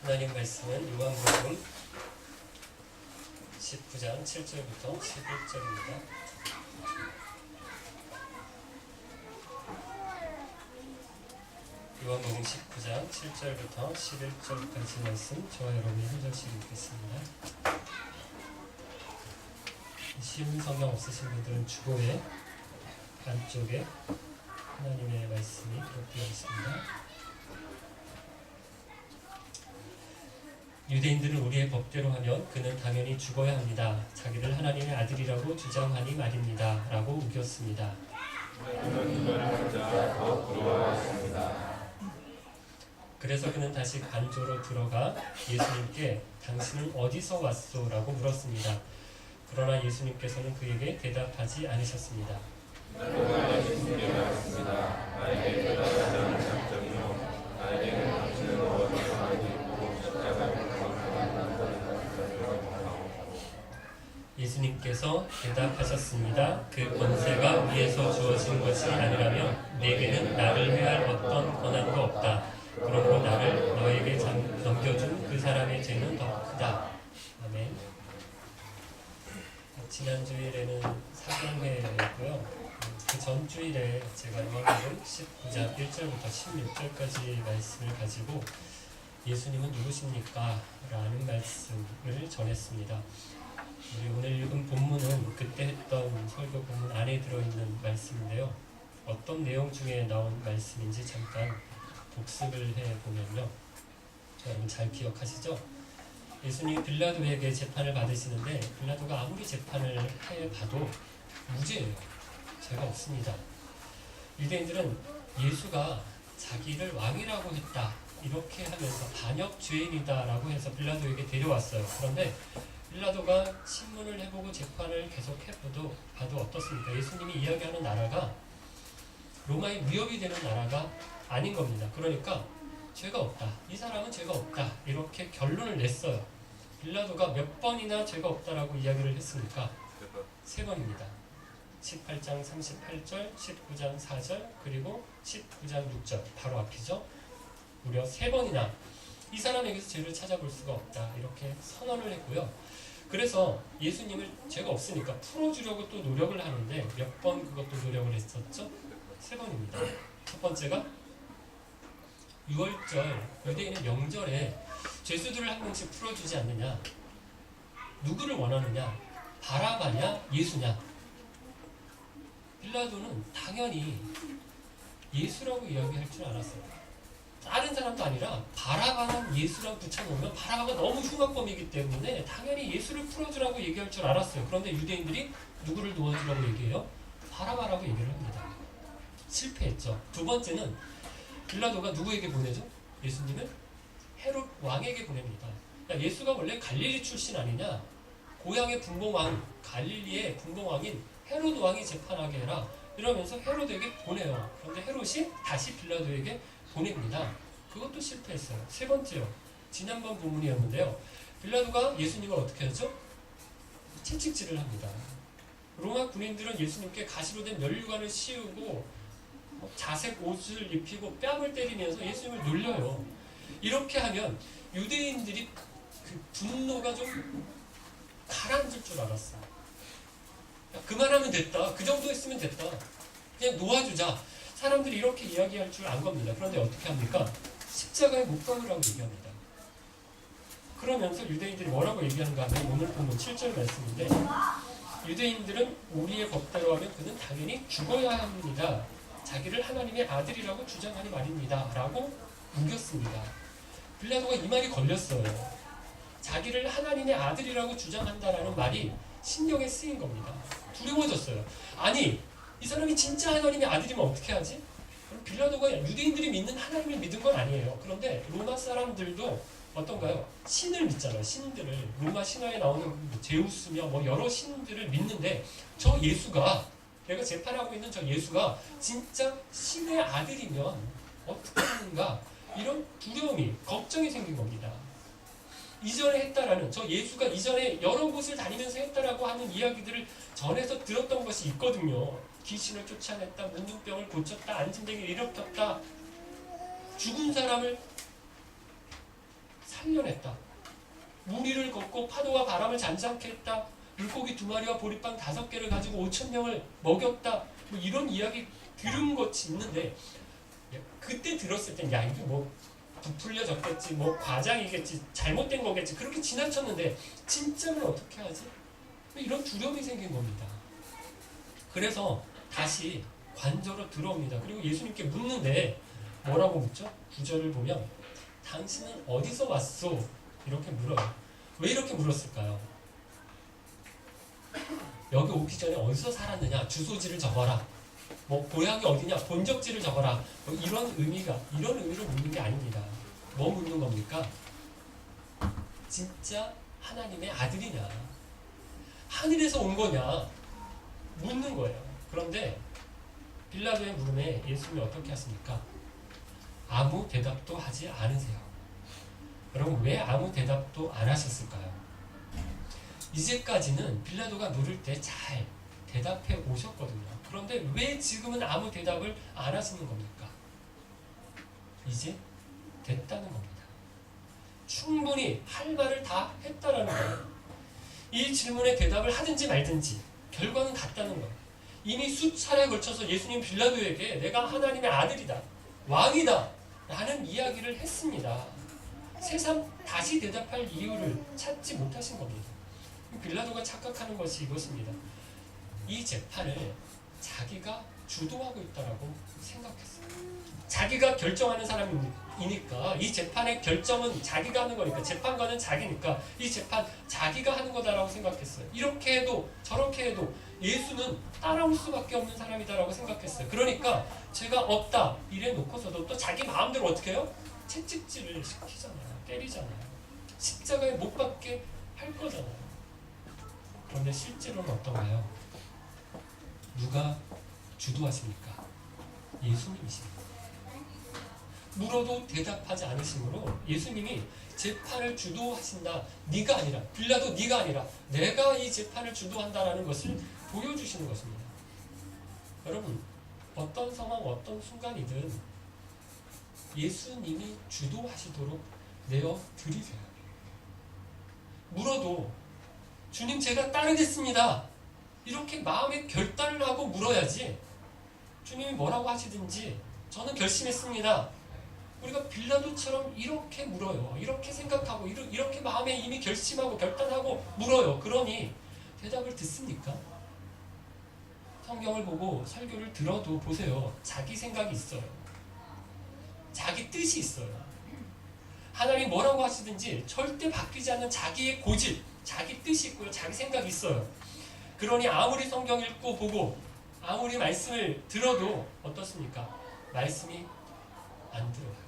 하나님 말씀은 요한복음 19장 7절부터 11절입니다. 요한복음 19장 7절부터 11절까지 말씀 저와 여러분이 한 절씩 읽겠습니다. 쉬운 성경 없으신 분들은 주보의 안쪽에 하나님의 말씀이 기록되어 있습니다. 유대인들은 우리의 법대로 하면 그는 당연히 죽어야 합니다. 자기를 하나님의 아들이라고 주장하니 말입니다. 라고 우겼습니다. 그래서 그는 다시 관조로 들어가 예수님께 당신은 어디서 왔소? 라고 물었습니다. 그러나 예수님께서는 그에게 대답하지 않으셨습니다. 예수님께서 대답하셨습니다. 그 권세가 위에서 주어진 것이 아니라면 내게는 나를 해할 어떤 권한도 없다. 그러므로 나를 너에게 넘겨준 그 사람의 죄는 더 크다. 아멘. 지난 주일에는 사경회였고요. 그 전 주일에 제가 요한복음 19장 1절부터 16절까지 말씀을 가지고 예수님은 누구십니까? 라는 말씀을 전했습니다. 우리 오늘 읽은 본문은 그때 했던 설교 본문 안에 들어있는 말씀인데요. 어떤 내용 중에 나온 말씀인지 잠깐 복습을 해보면요. 여러분 잘 기억하시죠? 예수님이 빌라도에게 재판을 받으시는데 빌라도가 아무리 재판을 해봐도 무죄예요. 죄가 없습니다. 유대인들은 예수가 자기를 왕이라고 했다 이렇게 하면서 반역 죄인이다 라고 해서 빌라도에게 데려왔어요. 그런데 빌라도가 신문을 해보고 재판을 계속 봐도 어떻습니까? 예수님이 이야기하는 나라가 로마의 위협이 되는 나라가 아닌 겁니다. 그러니까 죄가 없다. 이 사람은 죄가 없다. 이렇게 결론을 냈어요. 빌라도가 몇 번이나 죄가 없다라고 이야기를 했습니까? 3번입니다. 18장 38절, 19장 4절, 그리고 19장 6절 바로 앞이죠. 무려 3번이나 이 사람에게서 죄를 찾아볼 수가 없다. 이렇게 선언을 했고요. 그래서 예수님을 죄가 없으니까 풀어주려고 또 노력을 하는데 몇 번 그것도 노력을 했었죠? 3번입니다. 첫 번째가 6월절 유대인의 명절에 죄수들을 한 명씩 풀어주지 않느냐? 누구를 원하느냐? 바라바냐? 예수냐? 빌라도는 당연히 예수라고 이야기할 줄 알았어요. 다른 사람도 아니라 바라바는 예수라고 붙여놓으면 바라바가 너무 흉악범이기 때문에 당연히 예수를 풀어주라고 얘기할 줄 알았어요. 그런데 유대인들이 누구를 도와주라고 얘기해요? 바라바라고 얘기를 합니다. 실패했죠. 두 번째는 빌라도가 누구에게 보내죠? 예수님을 헤롯 왕에게 보냅니다. 그러니까 예수가 원래 갈릴리 출신 아니냐? 고향의 분봉왕, 갈릴리의 분봉왕인 헤롯 왕이 재판하게 해라. 이러면서 헤롯에게 보내요. 그런데 헤롯이 다시 빌라도에게 보냅니다. 그것도 실패했어요. 세 번째요. 지난번 본문이었는데요. 빌라도가 예수님을 어떻게 하죠? 채찍질을 합니다. 로마 군인들은 예수님께 가시로 된 면류관을 씌우고 자색 옷을 입히고 뺨을 때리면서 예수님을 놀려요. 이렇게 하면 유대인들이 그 분노가 좀 가라앉을 줄 알았어요. 그만하면 됐다. 그 정도 했으면 됐다. 그냥 놓아주자. 사람들이 이렇게 이야기할 줄 안 겁니다. 그런데 어떻게 합니까? 십자가에 못 박으라고 얘기합니다. 그러면서 유대인들이 뭐라고 얘기하는가 하면 오늘 본문 7절 말씀인데 유대인들은 우리의 법대로 하면 그는 당연히 죽어야 합니다. 자기를 하나님의 아들이라고 주장하니 말입니다. 라고 우겼습니다. 빌라도가 이 말이 걸렸어요. 자기를 하나님의 아들이라고 주장한다라는 말이 신경에 쓰인 겁니다. 두려워졌어요. 아니 이 사람이 진짜 하나님의 아들이면 어떻게 하지? 빌라도가 유대인들이 믿는 하나님을 믿은 건 아니에요. 그런데 로마 사람들도 어떤가요? 신을 믿잖아요. 신들을 로마 신화에 나오는 제우스며 뭐 여러 신들을 믿는데 저 예수가 내가 재판하고 있는 저 예수가 진짜 신의 아들이면 어떻게 하는가 이런 두려움이 걱정이 생긴 겁니다. 이전에 했다라는 저 예수가 이전에 여러 곳을 다니면서 했다라고 하는 이야기들을 전해서 들었던 것이 있거든요. 귀신을 쫓아냈다, 문둥병을 고쳤다, 안진뱅이를 일으켰다, 죽은 사람을 살려냈다. 무리를 걷고 파도와 바람을 잔잔케 했다. 물고기 2마리와 보리빵 5개를 가지고 5,000명을 먹였다. 뭐 이런 이야기 들은 것이 있는데 그때 들었을 땐 야 이게 뭐 부풀려졌겠지, 뭐 과장이겠지, 잘못된 거겠지 그렇게 지나쳤는데 진짜는 어떻게 하지? 이런 두려움이 생긴 겁니다. 그래서 다시 관저로 들어옵니다. 그리고 예수님께 묻는데 뭐라고 묻죠? 9절을 보면 당신은 어디서 왔소? 이렇게 물어요. 왜 이렇게 물었을까요? 여기 오기 전에 어디서 살았느냐? 주소지를 적어라. 뭐 고향이 어디냐? 본적지를 적어라. 뭐 이런 의미로 묻는 게 아닙니다. 뭐 묻는 겁니까? 진짜 하나님의 아들이냐? 하늘에서 온 거냐? 묻는 거예요. 그런데 빌라도의 물음에 예수님이 어떻게 하십니까? 아무 대답도 하지 않으세요. 여러분 왜 아무 대답도 안 하셨을까요? 이제까지는 빌라도가 물을 때 잘 대답해 오셨거든요. 그런데 왜 지금은 아무 대답을 안 하시는 겁니까? 이제 됐다는 겁니다. 충분히 할 말을 다 했다라는 거예요. 이 질문에 대답을 하든지 말든지 결과는 같다는 거예요. 이미 수차례에 걸쳐서 예수님 빌라도에게 내가 하나님의 아들이다, 왕이다 라는 이야기를 했습니다. 새삼 다시 대답할 이유를 찾지 못하신 겁니다. 빌라도가 착각하는 것이 이것입니다. 이 재판을 자기가 주도하고 있다라고 생각했어요. 자기가 결정하는 사람이니까 이 재판의 결정은 자기가 하는 거니까 재판관은 자기니까 이 재판 자기가 하는 거다라고 생각했어요. 이렇게 해도 저렇게 해도 예수는 따라올 수밖에 없는 사람이다라고 생각했어요. 그러니까 제가 없다 이래 놓고서도 또 자기 마음대로 어떻게 해요? 채찍질을 시키잖아요. 때리잖아요. 십자가에 못 박게 할 거잖아요. 그런데 실제로는 어떤가요? 누가 주도하십니까? 예수님이십니다. 물어도 대답하지 않으시므로 예수님이 재판을 주도하신다. 네가 아니라 빌라도 네가 아니라 내가 이 재판을 주도한다라는 것을 보여주시는 것입니다. 여러분 어떤 상황 어떤 순간이든 예수님이 주도하시도록 내어드리세요. 물어도 주님 제가 따르겠습니다. 이렇게 마음의 결단을 하고 물어야지 주님이 뭐라고 하시든지 저는 결심했습니다. 우리가 빌라도처럼 이렇게 물어요. 이렇게 생각하고 이렇게 마음에 이미 결심하고 결단하고 물어요. 그러니 대답을 듣습니까? 성경을 보고 설교를 들어도 보세요. 자기 생각이 있어요. 자기 뜻이 있어요. 하나님 뭐라고 하시든지 절대 바뀌지 않는 자기의 고집, 자기 뜻이 있고요. 자기 생각이 있어요. 그러니 아무리 성경 읽고 보고 아무리 말씀을 들어도 어떻습니까? 말씀이 안 들어요.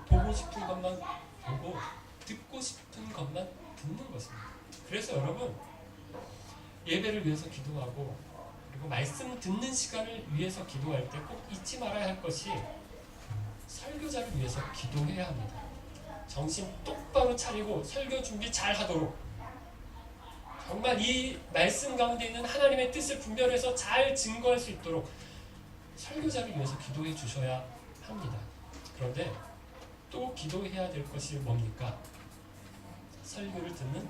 보고 싶은 것만 보고 듣고 싶은 것만 듣는 것입니다. 그래서 여러분 예배를 위해서 기도하고 그리고 말씀 듣는 시간을 위해서 기도할 때 꼭 잊지 말아야 할 것이 설교자를 위해서 기도해야 합니다. 정신 똑바로 차리고 설교 준비 잘 하도록 정말 이 말씀 가운데 있는 하나님의 뜻을 분별해서 잘 증거할 수 있도록 설교자를 위해서 기도해 주셔야 합니다. 그런데 또 기도해야 될 것이 뭡니까? 설교를 듣는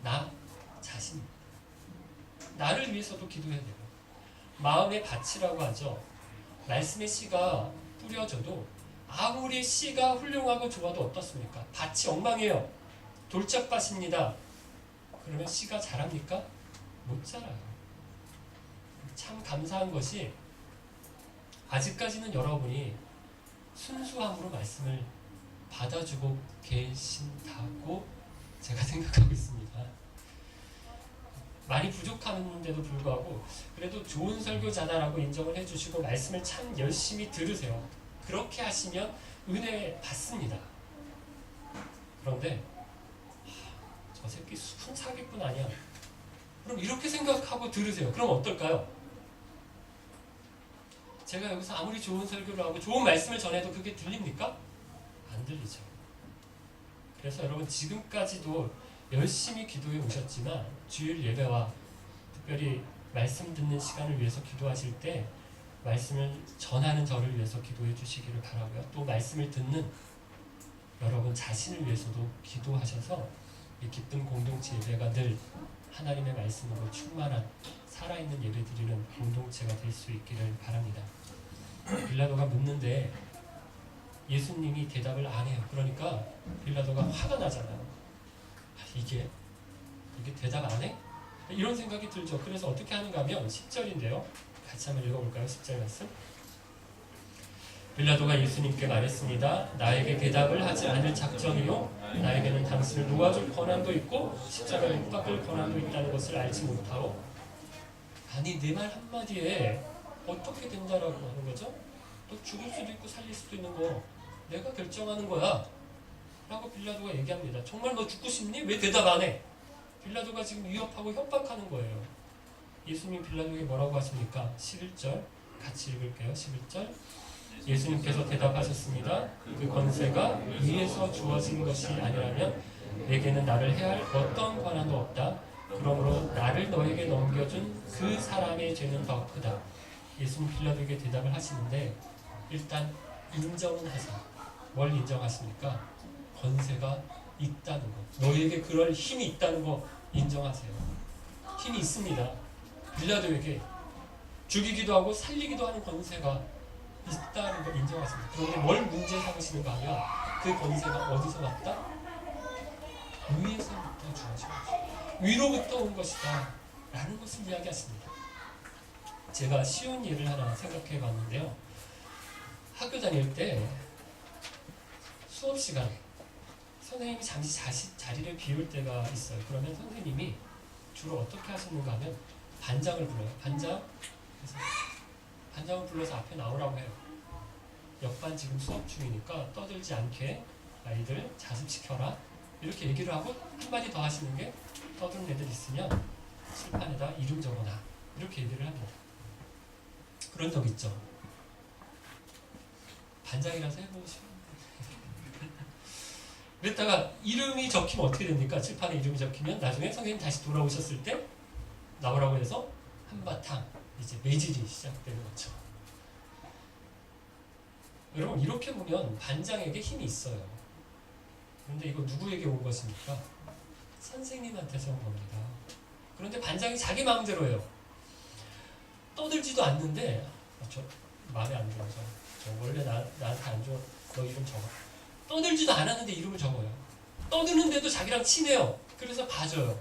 나 자신. 나를 위해서도 기도해야 돼요. 마음의 밭이라고 하죠. 말씀의 씨가 뿌려져도 아무리 씨가 훌륭하고 좋아도 어떻습니까? 밭이 엉망이에요. 돌짝밭입니다. 그러면 씨가 자랍니까? 못 자라요. 참 감사한 것이 아직까지는 여러분이 순수함으로 말씀을 받아주고 계신다고 제가 생각하고 있습니다. 많이 부족한데도 불구하고 그래도 좋은 설교자다라고 인정을 해주시고 말씀을 참 열심히 들으세요. 그렇게 하시면 은혜 받습니다. 그런데 저 새끼 순 사기꾼 아니야. 그럼 이렇게 생각하고 들으세요. 그럼 어떨까요? 제가 여기서 아무리 좋은 설교를 하고 좋은 말씀을 전해도 그게 들립니까? 안 들리죠. 그래서 여러분 지금까지도 열심히 기도해 오셨지만 주일 예배와 특별히 말씀 듣는 시간을 위해서 기도하실 때 말씀을 전하는 저를 위해서 기도해 주시기를 바라고요. 또 말씀을 듣는 여러분 자신을 위해서도 기도하셔서 이 기쁜 공동체 예배가 늘 하나님의 말씀으로 충만한 살아있는 예배드리는 공동체가 될 수 있기를 바랍니다. 빌라도가 묻는데 예수님이 대답을 안 해요. 그러니까 빌라도가 화가 나잖아요. 이게 대답 안 해? 이런 생각이 들죠. 그래서 어떻게 하는가 하면 10절인데요. 같이 한번 읽어볼까요? 10절 말씀. 빌라도가 예수님께 말했습니다. 나에게 대답을 하지 않을 작정이요. 나에게는 당신을 놓아줄 권한도 있고 십자가에 못 박을 권한도 있다는 것을 알지 못하오. 아니 내 말 한마디에 어떻게 된다라고 하는 거죠? 또 죽을 수도 있고 살릴 수도 있는 거 내가 결정하는 거야 라고 빌라도가 얘기합니다. 정말 너 죽고 싶니? 왜 대답 안 해? 빌라도가 지금 위협하고 협박하는 거예요. 예수님 빌라도에게 뭐라고 하십니까? 11절 같이 읽을게요. 11절 예수님께서 대답하셨습니다. 그 권세가 위에서 주어진 것이 아니라면 내게는 나를 해할 어떤 권한도 없다. 그러므로 나를 너에게 넘겨준 그 사람의 죄는 더 크다. 예수님 빌라도에게 대답을 하시는데 일단 인정은 하세요. 뭘 인정하십니까? 권세가 있다는 거. 너에게 그럴 힘이 있다는 거 인정하세요. 힘이 있습니다. 빌라도에게 죽이기도 하고 살리기도 하는 권세가 있다는 걸 인정하십니다. 그런데 뭘 문제 삼으시는가 하면 그 권세가 어디서 왔다? 위에서부터 주어진 것이다. 위로부터 온 것이다 라는 것을 이야기하십니다. 제가 쉬운 예를 하나 생각해 봤는데요. 학교 다닐 때 수업 시간에 선생님이 잠시 자리를 비울 때가 있어요. 그러면 선생님이 주로 어떻게 하시는가 하면 반장을 불러요. 그래서 반장을 불러서 앞에 나오라고 해요. 옆반 지금 수업 중이니까 떠들지 않게 아이들 자습시켜라 이렇게 얘기를 하고 한마디 더 하시는 게 떠드는 애들 있으면 칠판에다 이름 적어놔 이렇게 얘기를 합니다. 그런 적 있죠. 반장이라서 해보고 싶은데 그랬다가 이름이 적히면 어떻게 됩니까? 칠판에 이름이 적히면 나중에 선생님 다시 돌아오셨을 때 나오라고 해서 한바탕 이제 매질이 시작되는 거죠. 여러분 이렇게 보면 반장에게 힘이 있어요. 그런데 이거 누구에게 온 것입니까? 선생님한테서 온 겁니다. 그런데 반장이 자기 마음대로 해요. 떠들지도 않는데 저 마음에 안 들어서 저 원래 나한테 안 좋아 너 이름 적어. 떠들지도 않았는데 이름을 적어요. 떠드는데도 자기랑 친해요. 그래서 봐줘요.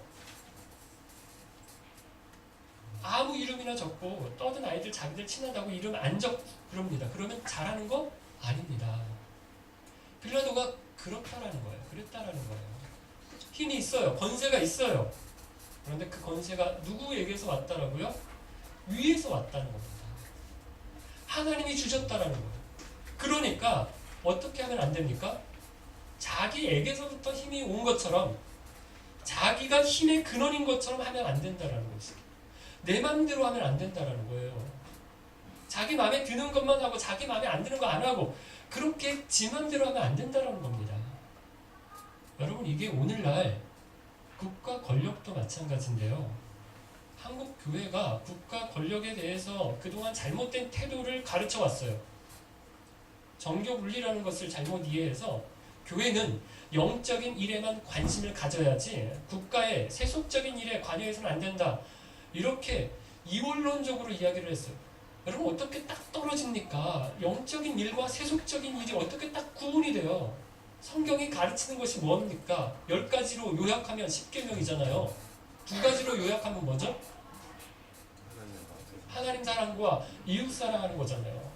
아무 이름이나 적고 떠든 아이들 자기들 친하다고 이름 안 적 그럽니다. 그러면 잘하는 거 아닙니다. 빌라도가 그렇다라는 거예요. 그랬다라는 거예요. 힘이 있어요. 권세가 있어요. 그런데 그 권세가 누구에게서 왔다라고요? 위에서 왔다는 겁니다. 하나님이 주셨다라는 거예요. 그러니까 어떻게 하면 안 됩니까? 자기에게서부터 힘이 온 것처럼 자기가 힘의 근원인 것처럼 하면 안 된다라는 것이에요. 내 마음대로 하면 안 된다라는 거예요. 자기 마음에 드는 것만 하고 자기 마음에 안 드는 거 안 하고 그렇게 지 마음대로 하면 안 된다라는 겁니다. 여러분 이게 오늘날 국가 권력도 마찬가지인데요. 한국 교회가 국가 권력에 대해서 그동안 잘못된 태도를 가르쳐 왔어요. 정교 분리라는 것을 잘못 이해해서 교회는 영적인 일에만 관심을 가져야지 국가의 세속적인 일에 관여해서는 안 된다. 이렇게 이원론적으로 이야기를 했어요. 여러분 어떻게 딱 떨어집니까? 영적인 일과 세속적인 일이 어떻게 딱 구분이 돼요? 성경이 가르치는 것이 뭡니까? 10가지로 요약하면 10계명이잖아요. 2가지로 요약하면 뭐죠? 하나님 사랑과 이웃 사랑하는 거잖아요.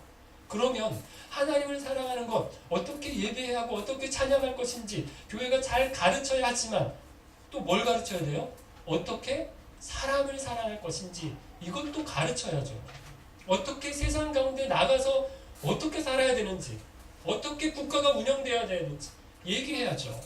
그러면 하나님을 사랑하는 것, 어떻게 예배해야 하고 어떻게 찬양할 것인지 교회가 잘 가르쳐야 하지만 또 뭘 가르쳐야 돼요? 어떻게 사람을 사랑할 것인지 이것도 가르쳐야죠. 어떻게 세상 가운데 나가서 어떻게 살아야 되는지 어떻게 국가가 운영돼야 되는지 얘기해야죠.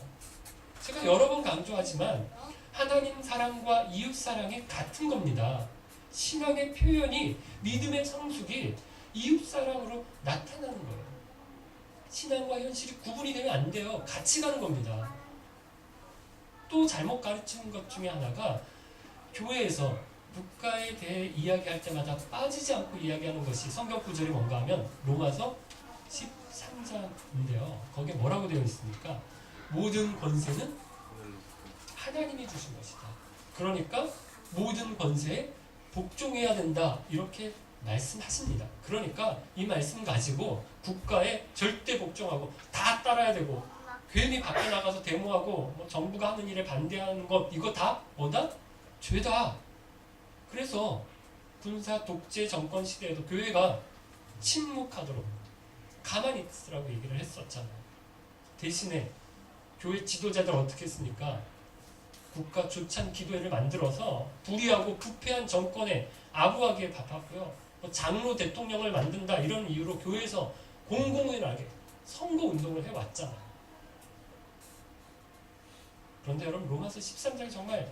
제가 여러 번 강조하지만 하나님 사랑과 이웃 사랑이 같은 겁니다. 신앙의 표현이 믿음의 성숙이 이웃 사랑으로 나타나는 거예요. 신앙과 현실이 구분이 되면 안 돼요. 같이 가는 겁니다. 또 잘못 가르치는 것 중에 하나가 교회에서 국가에 대해 이야기할 때마다 빠지지 않고 이야기하는 것이 성경 구절이 뭔가 하면 로마서 13장인데요. 거기에 뭐라고 되어 있습니까? 모든 권세는 하나님이 주신 것이다. 그러니까 모든 권세에 복종해야 된다. 이렇게 말씀하십니다. 그러니까 이 말씀 가지고 국가에 절대 복종하고 다 따라야 되고 괜히 밖에 나가서 데모하고 뭐 정부가 하는 일에 반대하는 것 이거 다 뭐다? 죄다. 그래서 군사 독재 정권 시대에도 교회가 침묵하도록 가만히 있으라고 얘기를 했었잖아요. 대신에 교회 지도자들 어떻게 했습니까? 국가 조찬 기도회를 만들어서 불의하고 부패한 정권에 아부하기에 바빴고요. 장로 대통령을 만든다 이런 이유로 교회에서 공공연하게 선거운동을 해왔잖아요. 그런데 여러분 로마서 13장이 정말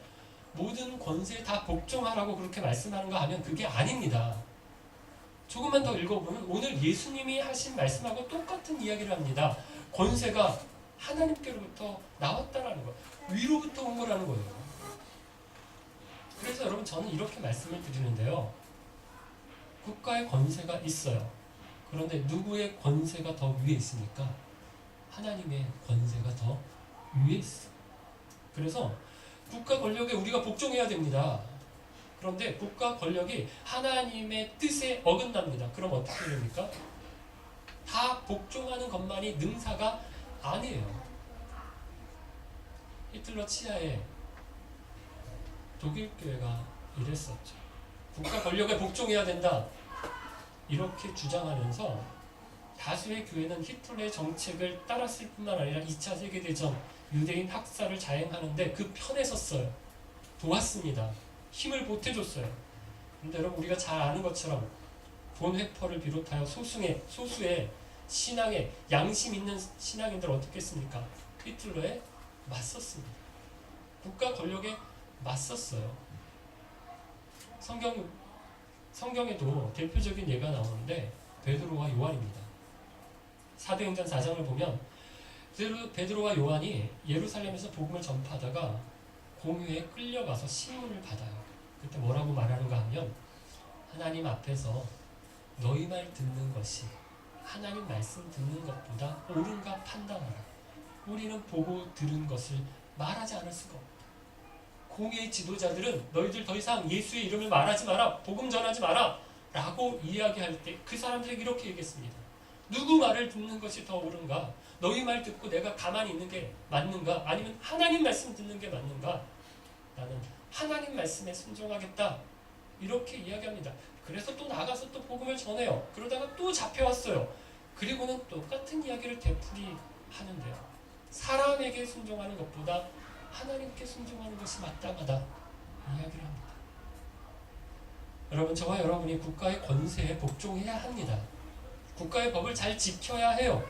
모든 권세에 다 복종하라고 그렇게 말씀하는가 하면 그게 아닙니다. 조금만 더 읽어보면 오늘 예수님이 하신 말씀하고 똑같은 이야기를 합니다. 권세가 하나님께로부터 나왔다라는 거, 위로부터 온 거라는 거예요. 그래서 여러분 저는 이렇게 말씀을 드리는데요. 국가의 권세가 있어요. 그런데 누구의 권세가 더 위에 있습니까? 하나님의 권세가 더 위에 있어요. 그래서 국가 권력에 우리가 복종해야 됩니다. 그런데 국가 권력이 하나님의 뜻에 어긋납니다. 그럼 어떻게 됩니까? 다 복종하는 것만이 능사가 아니에요. 히틀러 치하에 독일 교회가 이랬었죠. 국가 권력에 복종해야 된다. 이렇게 주장하면서 다수의 교회는 히틀러의 정책을 따랐을 뿐만 아니라 2차 세계대전 유대인 학살을 자행하는데 그 편에 섰어요. 도왔습니다. 힘을 보태줬어요. 근데 여러분 우리가 잘 아는 것처럼 본회퍼를 비롯하여 소수의 신앙에 양심 있는 신앙인들 어떻게 했습니까? 히틀러에 맞섰습니다. 국가 권력에 맞섰어요. 성경에도 대표적인 예가 나오는데 베드로와 요한입니다. 사도행전 4장을 보면 베드로와 요한이 예루살렘에서 복음을 전파하다가 공유에 끌려가서 신문을 받아요. 그때 뭐라고 말하는가 하면 하나님 앞에서 너희 말 듣는 것이 하나님 말씀 듣는 것보다 옳은가 판단하라. 우리는 보고 들은 것을 말하지 않을 수가 없다. 공예의 지도자들은 너희들 더 이상 예수의 이름을 말하지 마라. 복음 전하지 마라. 라고 이야기할 때 그 사람들에게 이렇게 얘기했습니다. 누구 말을 듣는 것이 더 옳은가? 너희 말 듣고 내가 가만히 있는 게 맞는가? 아니면 하나님 말씀 듣는 게 맞는가? 나는 하나님 말씀에 순종하겠다. 이렇게 이야기합니다. 그래서 또 나가서 또 복음을 전해요. 그러다가 또 잡혀왔어요. 그리고는 똑같은 이야기를 되풀이하는데요. 사람에게 순종하는 것보다 하나님께 순종하는 것이 마땅하다. 이야기를 합니다. 여러분, 저와 여러분이 국가의 권세에 복종해야 합니다. 국가의 법을 잘 지켜야 해요.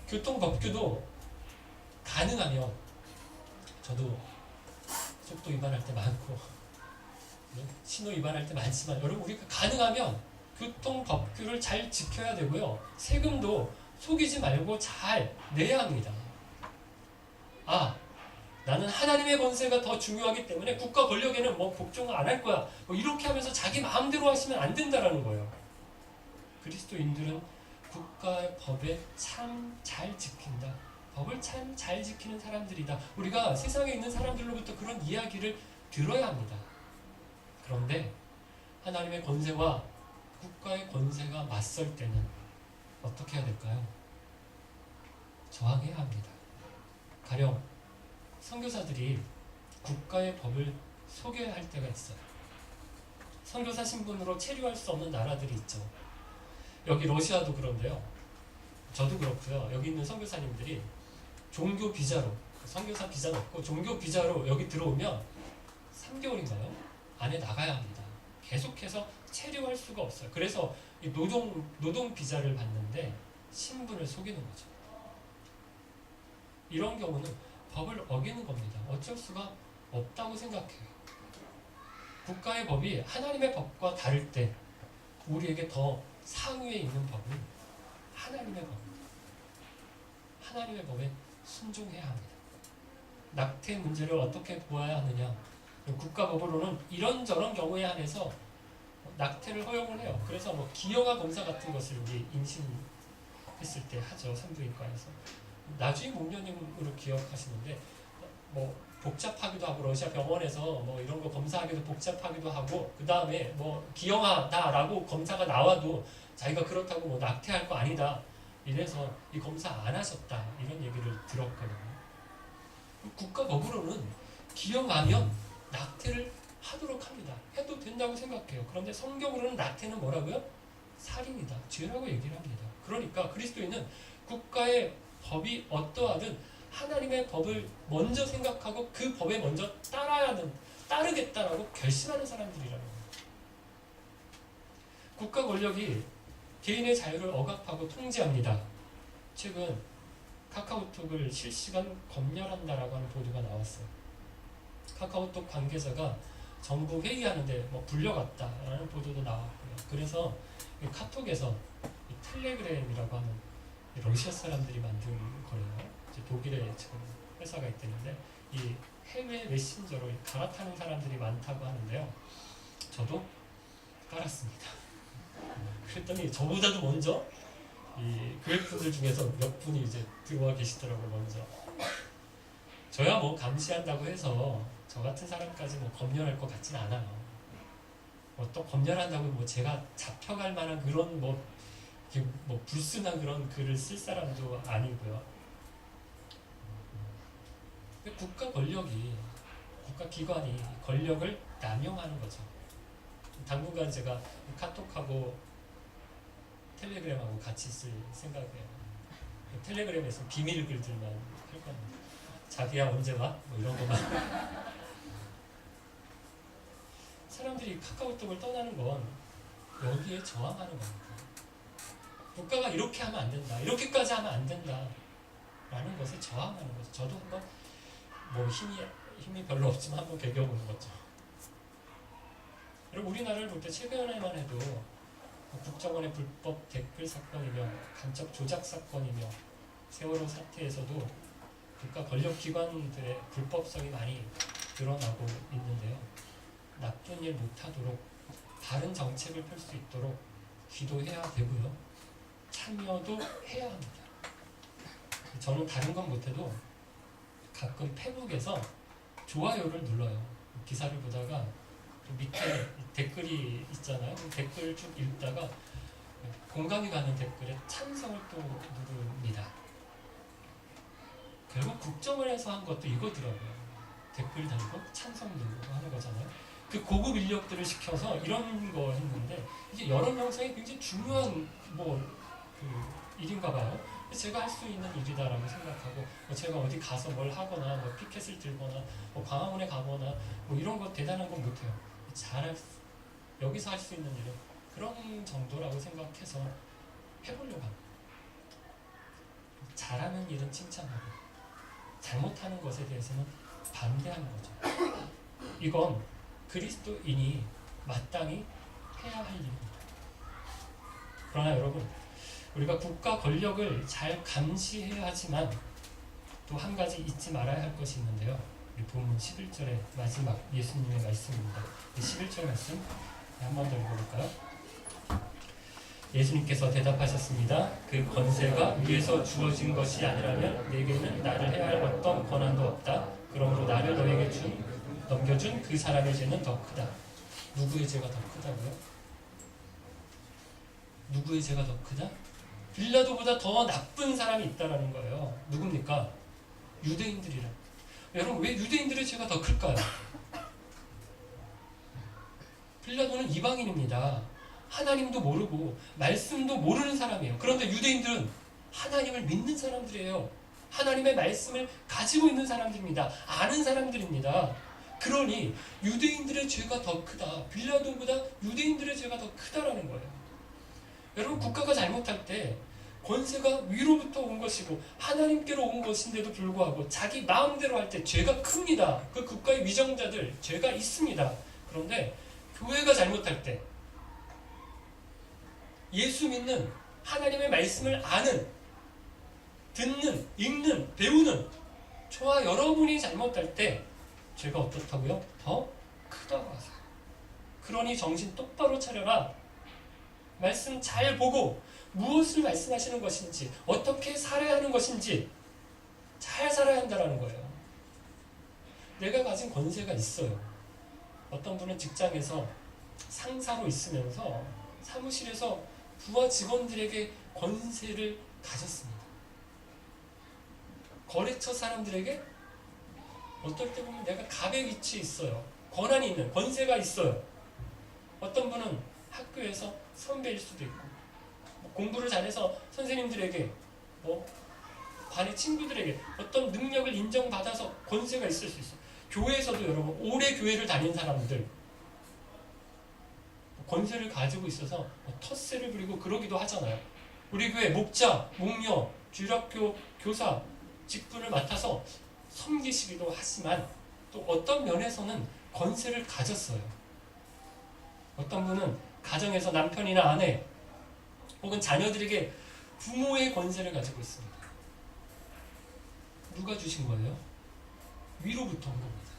교통법규도 가능하면, 저도 속도 위반할 때 많고 신호 위반할 때 많지만 여러분 우리가 가능하면 교통법규를 잘 지켜야 되고요. 세금도 속이지 말고 잘 내야 합니다. 나는 하나님의 권세가 더 중요하기 때문에 국가 권력에는 뭐 복종을 안 할 거야. 뭐 이렇게 하면서 자기 마음대로 하시면 안 된다라는 거예요. 그리스도인들은 국가의 법에 참 잘 지킨다. 법을 참 잘 지키는 사람들이다. 우리가 세상에 있는 사람들로부터 그런 이야기를 들어야 합니다. 그런데 하나님의 권세와 국가의 권세가 맞설 때는 어떻게 해야 될까요? 저항해야 합니다. 가령 선교사들이 국가의 법을 소개할 때가 있어요. 선교사 신분으로 체류할 수 없는 나라들이 있죠. 여기 러시아도 그런데요. 저도 그렇고요. 여기 있는 선교사님들이 종교 비자로, 선교사 비자는 없고 종교 비자로 여기 들어오면 3개월인가요? 안에 나가야 합니다. 계속해서 체류할 수가 없어요. 그래서 노동 비자를 받는데 신분을 속이는 거죠. 이런 경우는 법을 어기는 겁니다. 어쩔 수가 없다고 생각해요. 국가의 법이 하나님의 법과 다를 때 우리에게 더 상위에 있는 법은 하나님의 법입니다. 하나님의 법에 순종해야 합니다. 낙태 문제를 어떻게 보아야 하느냐? 국가법으로는 이런저런 경우에 한해서 낙태를 허용을 해요. 그래서 뭐 기형아 검사 같은 것을 우리 임신 했을 때 하죠. 산부인과에서. 나중에 목련님으로 기억하시는데 뭐 복잡하기도 하고 러시아 병원에서 뭐 이런 거 검사하기도 복잡하기도 하고 그 다음에 뭐 기형하다라고 검사가 나와도 자기가 그렇다고 뭐 낙태할 거 아니다 이래서 이 검사 안 하셨다 이런 얘기를 들었거든요. 국가법으로는 기형하면 낙태를 하도록 합니다. 해도 된다고 생각해요. 그런데 성경으로는 낙태는 뭐라고요? 살인이다, 죄라고 얘기를 합니다. 그러니까 그리스도인은 국가의 법이 어떠하든 하나님의 법을 먼저 생각하고 그 법에 먼저 따르겠다라고 결심하는 사람들이라는 거예요. 국가 권력이 개인의 자유를 억압하고 통제합니다. 최근 카카오톡을 실시간 검열한다라고 하는 보도가 나왔어요. 카카오톡 관계자가 정부 회의하는데 뭐 불려갔다라는 보도도 나왔고요. 그래서 카톡에서 텔레그램이라고 하는 러시아 사람들이 만든 거예요. 독일에 지금 회사가 있다는데 이 해외 메신저로 갈아타는 사람들이 많다고 하는데요. 저도 깔았습니다. 그랬더니 저보다도 먼저 이 교회분들 중에서 몇 분이 이제 들어와 계시더라고요. 먼저. 저야 뭐 감시한다고 해서 저 같은 사람까지 뭐 검열할 것 같진 않아요. 뭐 또 검열한다고 뭐 제가 잡혀갈 만한 그런 뭐 불순한 그런 글을 쓸 사람도 아니고요. 국가 권력이, 국가 기관이 권력을 남용하는 거죠. 당분간 제가 카톡하고 텔레그램하고 같이 쓸 생각이에요. 텔레그램에서 비밀 글들만 할 겁니다. 자기야 언제 와? 뭐 이런 것만. 사람들이 카카오톡을 떠나는 건 여기에 저항하는 겁니다. 국가가 이렇게 하면 안 된다. 이렇게까지 하면 안 된다. 라는 것에 저항하는 거죠. 저도 한번 뭐 힘이 별로 없지만 한번 개겨보는 거죠. 그리고 우리나라를 볼 때 최근에만 해도 국정원의 불법 댓글 사건이며 간첩 조작 사건이며 세월호 사태에서도 국가 권력기관들의 불법성이 많이 드러나고 있는데요. 나쁜 일 못하도록 바른 정책을 펼 수 있도록 기도해야 되고요. 참여도 해야 합니다. 저는 다른 건 못해도 가끔 페북에서 좋아요를 눌러요. 기사를 보다가 밑에 댓글이 있잖아요. 댓글 쭉 읽다가 공감이 가는 댓글에 찬성을 또 누릅니다. 결국 국정원에서 한 것도 이거더라고요. 댓글 달고 찬성 누르고 하는 거잖아요. 그 고급 인력들을 시켜서 이런 거 했는데 이게 여론 형성이 굉장히 중요한 일인가 봐요. 제가 할 수 있는 일이다라고 생각하고 제가 어디 가서 뭘 하거나 뭐 피켓을 들거나 뭐 광화문에 가거나 뭐 이런 거 대단한 건 못해요. 여기서 할 수 있는 일은 그런 정도라고 생각해서 해보려고 합니다. 잘하는 일은 칭찬하고 잘못하는 것에 대해서는 반대하는 거죠. 이건 그리스도인이 마땅히 해야 할 일입니다. 그러나 여러분, 우리가 국가 권력을 잘 감시해야 하지만 또 한 가지 잊지 말아야 할 것이 있는데요. 우리 본문 11절의 마지막 예수님의 말씀입니다. 11절 말씀 한 번 더 읽어볼까요? 예수님께서 대답하셨습니다. 그 권세가 위에서 주어진 것이 아니라면 내게는 나를 해야 할 어떤 권한도 없다. 그러므로 나를 너에게 넘겨준 그 사람의 죄는 더 크다. 누구의 죄가 더 크다고요? 누구의 죄가 더 크다? 빌라도보다 더 나쁜 사람이 있다라는 거예요. 누굽니까? 유대인들이라. 여러분, 왜 유대인들의 죄가 더 클까요? 빌라도는 이방인입니다. 하나님도 모르고 말씀도 모르는 사람이에요. 그런데 유대인들은 하나님을 믿는 사람들이에요. 하나님의 말씀을 가지고 있는 사람들입니다. 아는 사람들입니다. 그러니 유대인들의 죄가 더 크다. 빌라도보다 유대인들의 죄가 더 크다라는 거예요. 여러분, 국가가 잘못할 때 권세가 위로부터 온 것이고 하나님께로 온 것인데도 불구하고 자기 마음대로 할 때 죄가 큽니다. 그 국가의 위정자들 죄가 있습니다. 그런데 교회가 잘못할 때 예수 믿는 하나님의 말씀을 아는, 듣는, 읽는, 배우는 저와 여러분이 잘못할 때 죄가 어떻다고요? 더 크다고 하세요. 그러니 정신 똑바로 차려라. 말씀 잘 보고 무엇을 말씀하시는 것인지, 어떻게 살아야 하는 것인지 잘 살아야 한다는 거예요. 내가 가진 권세가 있어요. 어떤 분은 직장에서 상사로 있으면서 사무실에서 부하 직원들에게 권세를 가졌습니다. 거래처 사람들에게 어떨 때 보면 내가 갑의 위치에 있어요. 권한이 있는, 권세가 있어요. 어떤 분은 학교에서 선배일 수도 있고, 공부를 잘해서 선생님들에게, 반의 친구들에게 어떤 능력을 인정받아서 권세가 있을 수 있어요. 교회에서도 여러분, 오래 교회를 다닌 사람들, 권세를 가지고 있어서 텃세를 부리고 그러기도 하잖아요. 우리 교회 목자, 목녀, 주일학교 교사 직분을 맡아서 섬기시기도 하지만 또 어떤 면에서는 권세를 가졌어요. 어떤 분은 가정에서 남편이나 아내 혹은 자녀들에게 부모의 권세를 가지고 있습니다. 누가 주신 거예요? 위로부터 온 겁니다.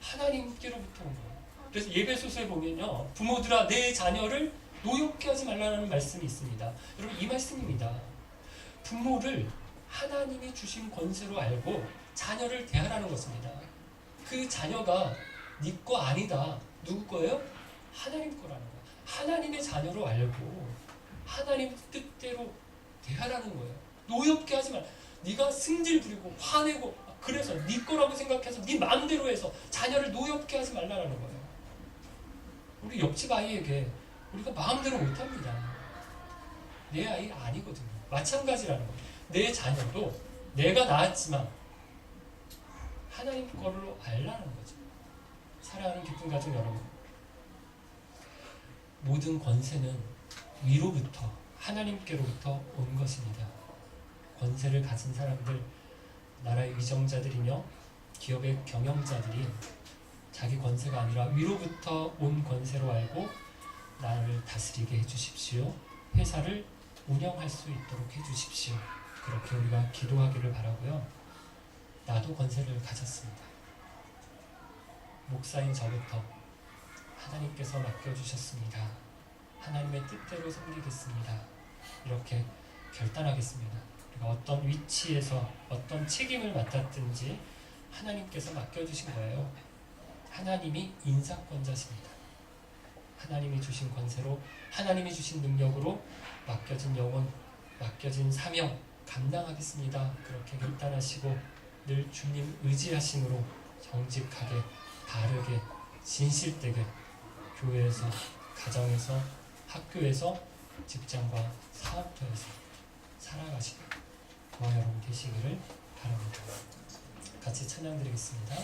하나님께로부터 온 거예요. 그래서 예배소서에 보면요, 부모들아 내 자녀를 노엽게 하지 말라는 말씀이 있습니다. 여러분, 이 말씀입니다. 부모를 하나님이 주신 권세로 알고 자녀를 대하라는 것입니다. 그 자녀가 네 거 아니다. 누구 거예요? 하나님 거라는 거예요. 하나님의 자녀로 알고 하나님 뜻대로 대하라는 거예요. 노엽게 하지 말. 네가 승질 부리고 화내고 그래서 네 거라고 생각해서 네 마음대로 해서 자녀를 노엽게 하지 말라는 거예요. 우리 옆집 아이에게 우리가 마음대로 못합니다. 내 아이 아니거든요. 마찬가지라는 거예요. 내 자녀도 내가 낳았지만 하나님 거로 알라는 거죠. 사랑하는 기쁜 가족 여러분, 모든 권세는 위로부터 하나님께로부터 온 것입니다. 권세를 가진 사람들, 나라의 위정자들이며 기업의 경영자들이 자기 권세가 아니라 위로부터 온 권세로 알고 나를 다스리게 해주십시오. 회사를 운영할 수 있도록 해주십시오. 그렇게 우리가 기도하기를 바라고요. 나도 권세를 가졌습니다. 목사인 저부터 하나님께서 맡겨주셨습니다. 하나님의 뜻대로 섬기겠습니다. 이렇게 결단하겠습니다. 우리가 어떤 위치에서 어떤 책임을 맡았든지 하나님께서 맡겨주신 거예요. 하나님이 인사권자십니다. 하나님이 주신 권세로, 하나님이 주신 능력으로 맡겨진 영혼, 맡겨진 사명 감당하겠습니다. 그렇게 결단하시고 늘 주님 의지하심으로 정직하게, 바르게, 진실되게 교회에서, 가정에서, 학교에서, 직장과 사업터에서 살아가시는 저와 여러분 되시기를 바랍니다. 같이 찬양 드리겠습니다.